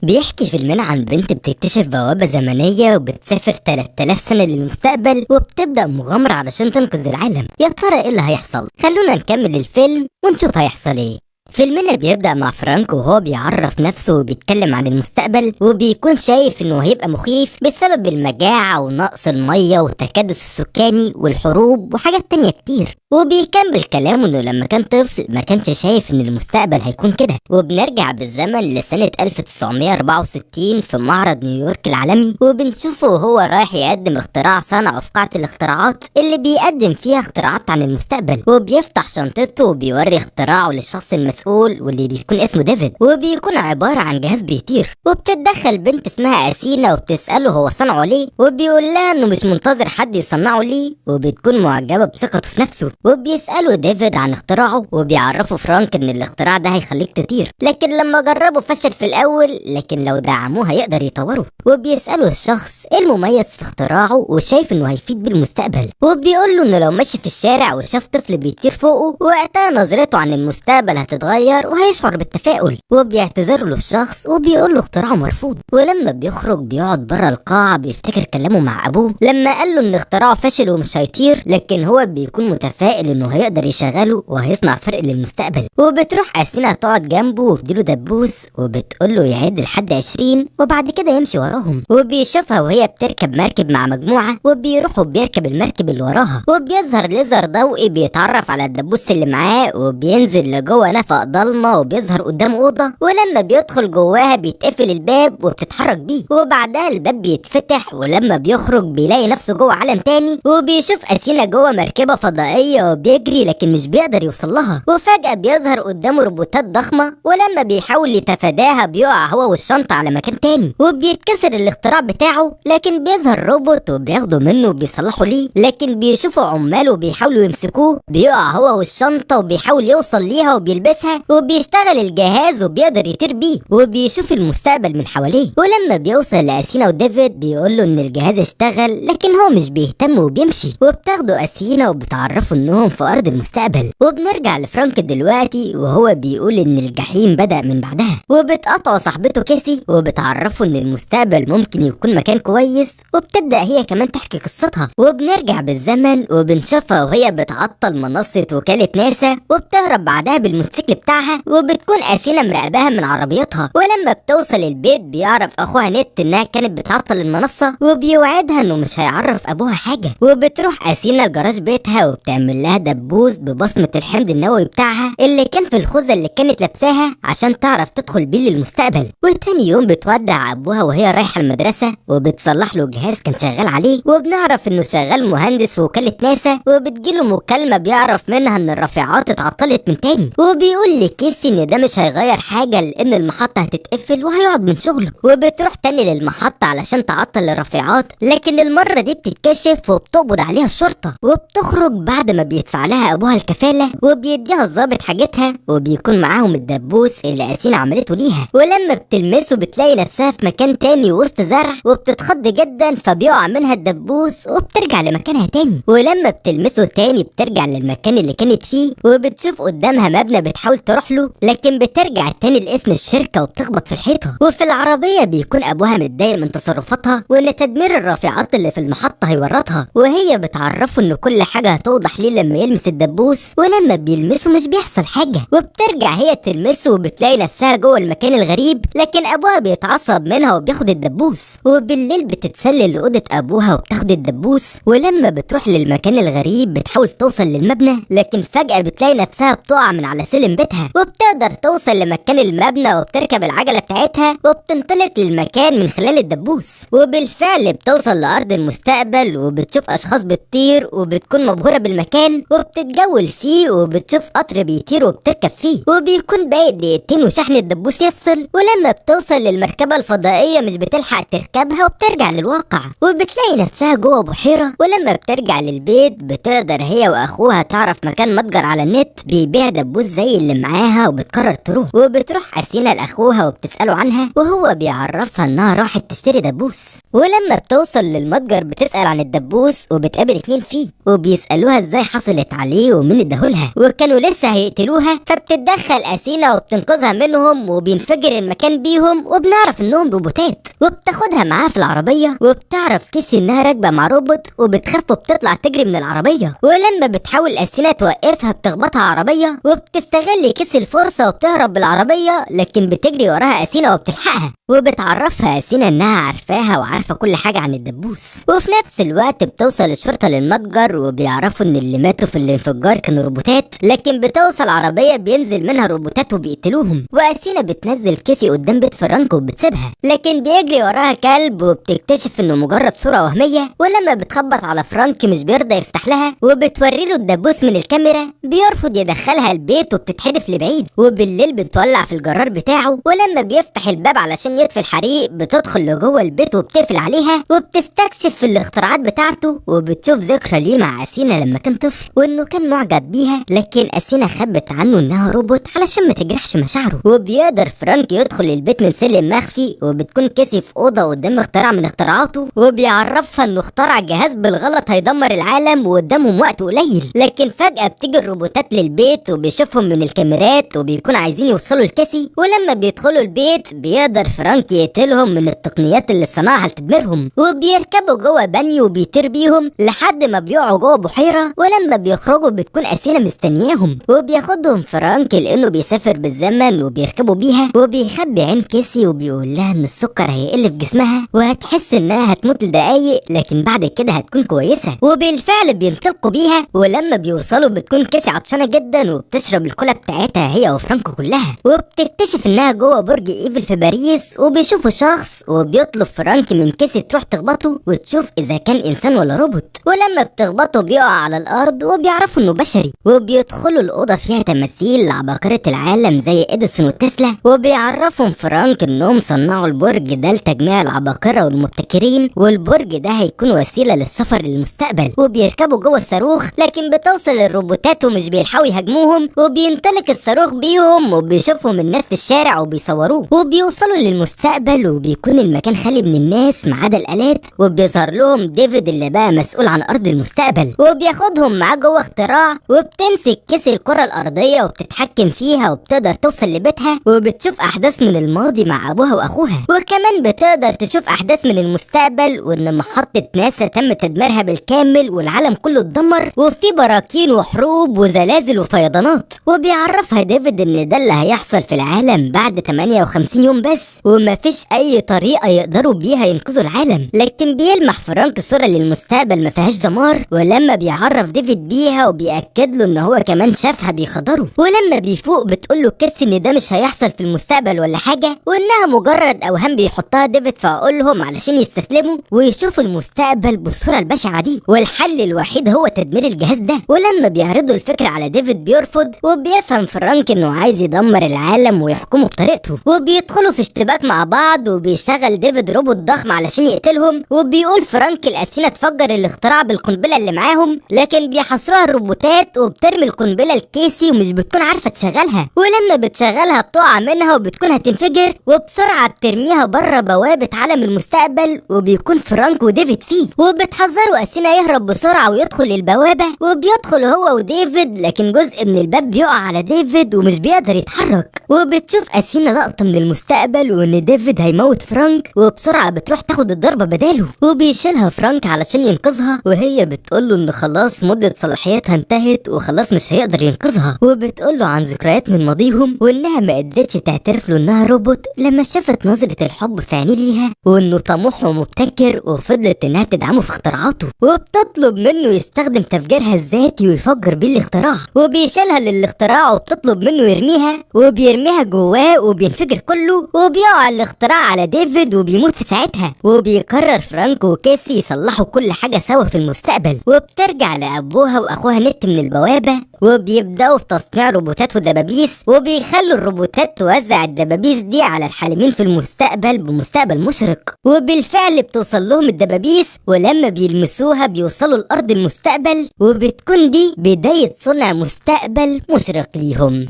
بيحكي فيلمنا عن بنت بتكتشف بوابة زمنية وبتسافر 3000 سنة للمستقبل وبتبدأ مغامرة علشان تنقذ العالم. يا ترى ايه اللي هيحصل؟ خلونا نكمل الفيلم ونشوف هيحصل ايه. فيلمنا بيبدأ مع فرانك وهو بيعرف نفسه وبيتكلم عن المستقبل، وبيكون شايف انه هيبقى مخيف بسبب المجاعة ونقص المية والتكدس السكاني والحروب وحاجات تانية كتير. وبيكمل كلامه انه لما كان طفل ما كانش شايف ان المستقبل هيكون كده. وبنرجع بالزمن لسنة 1964 في معرض نيويورك العالمي، وبنشوفه وهو رايح يقدم اختراع صنعه في قاعة الاختراعات اللي بيقدم فيها اختراعات عن المستقبل. وبيفتح شنطته وبيوري اختراعه للشخص المسؤول واللي بيكون اسمه ديفيد، وبيكون عبارة عن جهاز بيطير. وبتتدخل بنت اسمها أثينا وبتسأله هو صنعه ليه، وبيقول لها انه مش منتظر حد يصنعه ليه، وبتكون معجبة بثقته في نفسه. وبيسأله ديفيد عن اختراعه وبيعرفه فرانك ان الاختراع ده هيخليك تطير، لكن لما جربه فشل في الاول، لكن لو دعموه هيقدر يطوره. وبيسأله الشخص ايه المميز في اختراعه وشايف انه هيفيد بالمستقبل، وبيقول له انه لو ماشي في الشارع وشاف طفل بيطير فوقه وقتها نظرته عن المستقبل هتتغير وهيشعر بالتفاؤل. وبيعتذر له الشخص وبيقول له اختراعه مرفوض. ولما بيخرج بيقعد بره القاعة بيفتكر كلامه مع ابوه لما قال له ان اختراعه فشل ومش هيطير، لكن هو بيكون متفائل انه هيقدر يشغله وهيصنع فرق للمستقبل. وبتروح أثينا تقعد جنبه وبتديله دبوس وبتقول له يعد لحد 20 وبعد كده يمشي وراهم. وبيشوفها وهي بتركب مركب مع مجموعة، وبيروح وبيركب المركب اللي وراها، وبيظهر ليزر ضوئي بيتعرف على الدبوس اللي معاه، وبينزل لجوه نفق ضلمة وبيظهر قدام أوضة. ولما بيدخل جواها بيتقفل الباب وبتتحرك بيه، وبعدها الباب بيتفتح، ولما بيخرج بيلاقي نفسه جوه عالم تاني. وبيشوف أثينا جوه مركبة فضائية وبيجري لكن مش بيقدر يوصل لها. وفجأة بيظهر قدامه روبوتات ضخمة، ولما بيحاول يتفاداها بيقع هو والشنطة على مكان تاني، وبيتكسر الاختراع بتاعه. لكن بيظهر روبوت وبياخده منه وبيصلحوا ليه، لكن بيشوفوا عماله وبيحاولوا يمسكوه. بيقع هو والشنطة وبيحاول يوصل ليها وبيلبسها وبيشتغل الجهاز وبيقدر يطير بيه، وبيشوف المستقبل من حواليه. ولما بيوصل لأثينا وديفيد بيقول له ان الجهاز اشتغل، لكن هو مش بيهتم وبيمشي. وبتاخده أثينا وبتعرفوا انهم في ارض المستقبل. وبنرجع لفرانك دلوقتي وهو بيقول ان الجحيم بدأ من بعدها. وبتقطعه صاحبته كيسي وبتعرفه ان المستقبل ممكن يكون مكان كويس، وبتبدأ هي كمان تحكي قصتها. وبنرجع بالزمن وبنشوفها وهي بتعطل منصة وكالة ناسا، وبتهرب بعدها بالموتوسيكل بتاعها، وبتكون أثينا مراقباها من عربيتها. ولما بتوصل البيت بيعرف اخوها نت انها كانت بتعطل المنصة، وبيوعدها انه مش هيعرف ابوها حاجة. وبتروح أثينا لجراج بيتها وبتعمل لها دبوس ببصمة الحمض النووي بتاعها اللي كان في الخوذة اللي كانت لابساها عشان تعرف تدخل بيه للمستقبل. وتاني يوم بتودع ابوها وهي رايحة المدرسة وبتصلح له جهاز كان شغال عليه، وبنعرف انه شغال مهندس في وكالة ناسا. وبتجيله مكالمة بيعرف منها ان الرافعات اتعطلت من تاني، وبيقول لكيسي ان ده مش هيغير حاجة لان المحطة هتتقفل وهيقعد من شغله. وبتروح تاني للمحطة علشان تعطل الرافعات، لكن المرة دي بتتكشف وبتقبض عليها الشرطة. وبتخرج بعد ما بيدفع لها ابوها الكفالة وبيديها الضابط حاجتها، وبيكون معاهم الدبوس اللي أثينا عملته ليها. ولما بتلمسه بتلاقي نفسها في مكان تاني وسط زرع، وبتتخض جدا فبيقع منها الدبوس وبترجع لمكانها تاني. ولما بتلمسه تاني بترجع للمكان اللي كانت فيه، وبتشوف قدامها مبنى بتحاول تروح له، لكن بترجع تاني لاسم الشركة وبتخبط في الحيطة. وفي العربية بيكون ابوها متضايق من تصرفاتها وان تدمير الرافعات اللي في المحطة هيورطها، وهي بتعرفه ان كل حاجة هتوضح ليه لما يلمس الدبوس. ولما بيلمسه مش بيحصل حاجة، وبترجع هي تلمسه وبتلاقي نفسها جوه المكان الغريب، لكن ابوها بيتعصب منها وبياخد الدبوس. وبالليل بتتسلل لأوضة ابوها وبتاخد الدبوس. ولما بتروح للمكان الغريب بتحاول توصل للمبنى، لكن فجأة بتلاقي نفسها بتقع من على سلم بيتها، وبتقدر توصل لمكان المبنى وبتركب العجلة بتاعتها وبتنطلق للمكان من خلال الدبوس. وبالفعل بتوصل لأرض المستقبل وبتشوف أشخاص بتطير، وبتكون مبهورة بالمكان وبتتجول فيه، وبتشوف قطر بيطير وبتركب فيه، وبيكون باقي دقيقتين وشحن الدبوس يفصل. ولما بتوصل للمركبة الفضائية مش بتلحق تركبها وبترجع للواقع، وبتلاقي نفسها جوه بحيرة. ولما بترجع للبيت بتقدر هي وأخوها تعرف مكان متجر على النت بيبيع دبوس زي اللي اللي معاها وبتقرر تروح، وبتروح أثينا لأخوها وبتسأله عنها، وهو بيعرفها إنها راحت تشتري دبوس. ولما بتوصل للمتجر بتسأل عن الدبوس وبتقابل 2 فيه، وبيسألوها ازاي حصلت عليه ومين اداهولها، وكانوا لسه هيقتلوها. فبتتدخل أثينا وبتنقذها منهم وبينفجر المكان بيهم، وبنعرف انهم روبوتات، وبتاخدها معاها في العربية. وبتعرف كيسي انها راكبة مع روبوت وبتخاف وبتطلع تجري من العربية. ولما بتحاول أثينا توقفها بتخبطها عربية، وبتستغل كيسي الفرصة وبتهرب بالعربية، لكن بتجري وراها أثينا وبتلحقها، وبتعرفها أثينا انها عارفاها وعارفة كل حاجة عن الدبوس. وفي نفس الوقت بتوصل الشرطة للمتجر وبيعرفوا ان اللي ماتوا في الانفجار كانوا روبوتات، لكن بتوصل عربية بينزل منها روبوتات وبيقتلوهم. وأثينا بتنزل كيسي قدام بيت فرانك وبتسيبها، لكن بيجري وراها كلب وبتكتشف انه مجرد صورة وهمية. ولما بتخبط على فرانك مش بيرضى يفتح لها، وبتوري له الدبوس من الكاميرا، بيرفض يدخلها البيت وبتتحدف لبعيد. وبالليل بتولع في الجرار بتاعه، ولما بيفتح الباب علشان يطفي الحريق بتدخل لجوه البيت وبتقفل عليها، وبتستكشف في الاختراعات بتاعته، وبتشوف ذكرى ليه مع أثينا لما كان طفل وانه كان معجب بيها، لكن أثينا خبت عنه انها روبوت علشان ما تجرحش مشاعره. وبيقدر فرانك يدخل البيت من سلم مخفي، وبتكون كيسي في اوضه قدام اختراع من اختراعاته، وبيعرفها انه اخترع جهاز بالغلط هيدمر العالم وقدامهم وقت قليل. لكن فجاه بتيجي الروبوتات للبيت وبيشوفهم من الكاميرات وبيكون عايزين يوصلوا لكيسي. ولما بيدخلوا البيت بيقدر فرانك يقتلهم من التقنيات اللي صنعها لتدميرهم، وبيركبوا جوه بانيو وبيطير بيهم لحد ما بيقعوا جوه بحيره. ولما بيخرجوا بتكون أثينا مستنياهم، وبياخدهم فرانك لانه بيسافر بالزمن وبيركبوا بيها، وبيخبي عين كيسي وبيقول لها ان السكر هيقل في جسمها وهتحس انها هتموت لدقايق، لكن بعد كده هتكون كويسه. وبالفعل بينطلقوا بيها، ولما بيوصلوا بتكون كيسي عطشانه جدا وبتشرب الكولا بتاعتها هي وفرانك كلها. وبتكتشف انها جوه برج ايفل في باريس، وبيشوفوا شخص وبيطلب فرانك من كيسي تروح تخبطه وتشوف اذا كان انسان ولا روبوت. ولما بتخبطه بيقع على الارض وبيعرفوا انه بشري، وبيدخلوا الاوضه فيها تماثيل لعباقرة العالم زي اديسون وتسلا، وبيعرفهم فرانك انهم صنعوا البرج ده لتجميع العباقرة والمبتكرين، والبرج ده هيكون وسيله للسفر للمستقبل. وبيركبوا جوه الصاروخ، لكن بتوصل الروبوتات ومش بيلحقوا يهاجموهم، وبينطلق الصاروخ بيهم وبيشوفهم الناس في الشارع وبيصوروه. وبيوصلوا للمستقبل وبيكون المكان خالي من الناس ما عدا الالات، وبيظهر لهم ديفيد اللي بقى مسؤول عن ارض المستقبل، وبياخدهم معاه جوه اختراع. وبتمسك كيسي الكره الارضيه وبتتحكم فيها وبتقدر توصل لبيتها، وبتشوف احداث من الماضي مع ابوها واخوها، وكمان بتقدر تشوف احداث من المستقبل وان محطه ناسا تم تدميرها بالكامل والعالم كله اتدمر، وفي براكين وحروب وزلازل وفيضانات. وبيعرفها ديفيد ان ده اللي هيحصل في العالم بعد 58 يوم بس، ومفيش اي طريقه يقدروا بيها ينقذوا العالم. لكن بيلمح فرانك صوره للمستقبل ما فيهاش دمار، ولما بيعرف ديفيد بيها وبيأكد له ان هو كمان شافها بيخضره. ولما بيفوق بتقول له كيسي ان ده مش هيحصل في المستقبل ولا حاجه، وانها مجرد اوهام بيحطها ديفيد في عقولهم علشان يستسلموا ويشوفوا المستقبل بالصوره البشعه دي، والحل الوحيد هو تدمير الجهاز ده. ولما بيعرضوا الفكره على ديفيد بيرفض، وبيفهم فرانك انه عايز يدمر العالم ويحكمه بطريقته. وبيدخلوا في اشتباك مع بعض، وبيشغل ديفيد روبوت ضخم علشان يقتلهم. وبيقول فرانك لأثينا تفجر الاختراع بالقنبله اللي معاهم، لكن بيحاصروها الروبوتات وبترمي القنبله لكيسي ومش بتكون عارفه تشغلها. ولما بتشغلها بتقع منها وبتكون هتنفجر، وبسرعه بترميها بره بوابه عالم المستقبل، وبيكون فرانك وديفيد فيه. وبتحذروا أثينا يهرب بسرعه ويدخل البوابه، وبيدخل هو وديفيد، لكن جزء من الباب بيقع على ديفيد ومش بيقدر يتحرك. وبتشوف أثينا لقطه من المستقبل وان ديفيد هيموت فرانك، وبسرعه بتروح تاخد الضربه بداله، وبيشيلها فرانك علشان ينقذها، وهي بتقوله ان خلاص مده صلاحيتها انتهت وخلاص مش هيقدر ينقذها. وبتقوله عن ذكريات من ماضيهم، وانها ما قدرتش تعترف له انها روبوت لما شافت نظره الحب في عينيه ليها، وانه طموح ومبتكر، وفضلت انها تدعمه في اختراعاته. وبتطلب منه يستخدم تفجيرها الذاتي ويفجر بيه الاختراع، وبيشيلها للاختراع وبتطلب منه يرميها، وبيرميها جواه وبينفجر كله، وبيقع الاختراع على ديفيد وبيموت في ساعتها. وبيقرر فرانك وكيسي يصلحوا كل حاجه سوا في المستقبل، وبترجع لابوها واخوها نت من البوابه، وبيبداوا في تصنيع روبوتات ودبابيس، وبيخلوا الروبوتات توزع الدبابيس دي على الحالمين في المستقبل بمستقبل مشرق. وبالفعل بتوصل لهم الدبابيس، ولما بيلمسوها بيوصلوا لأرض المستقبل، وبتكون دي بداية صنع مستقبل مشرق ليهم.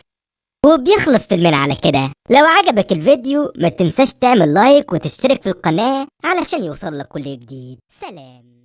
وبيخلص فيلمنا على كده. لو عجبك الفيديو ما تنساش تعمل لايك وتشترك في القناة علشان يوصل لك كل جديد. سلام.